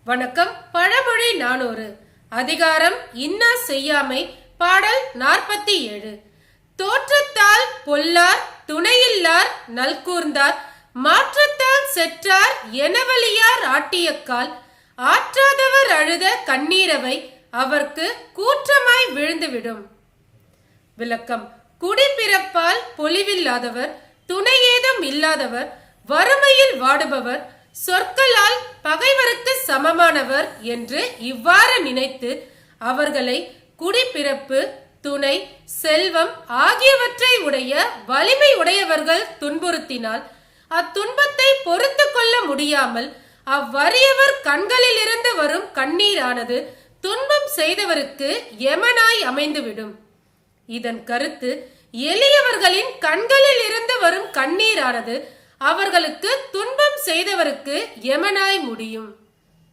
வணக்கம். பழமொழி 400 அதிகாரம் இன்னா செய்யாமை. பாடல் 47. தோற்றத்தால் பொல்லார் துணையில்லார் நல்கூர்ந்தார் மாற்றத்தால் செற்றார் எனவலியார் ஆட்டியக்கால் ஆற்றாதவர் அழுத கண்ணீரவை அவர்க்கு கூற்றமாய் விழுந்துவிடும். விளக்கம். குடிப்பிறப்பால் பொலிவில்லாதவர், துணையேதும் இல்லாதவர், வறுமையில் வாடுபவர், சொற்களால் பகைவருக்கு சமமானவர் என்று இவ்வாறு நினைத்து அவர்களை குடிப்பிறப்பு, துணை, செல்வம் ஆகியவற்றை உடைய வலிமை உடையவர்கள் துன்புறுத்தினால் அத்துன்பத்தை பொறுத்து கொள்ள முடியாமல் அவ்வறியவர் கண்களில் இருந்து வரும் கண்ணீரானது துன்பம் செய்தவருக்கு யமனாய் அமைந்துவிடும். இதன் கருத்து, எளியவர்களின் கண்களில் இருந்து வரும் கண்ணீரானது அவர்களுக்கு துன்பம் செய்தவருக்கு யமனாய் முடியும்.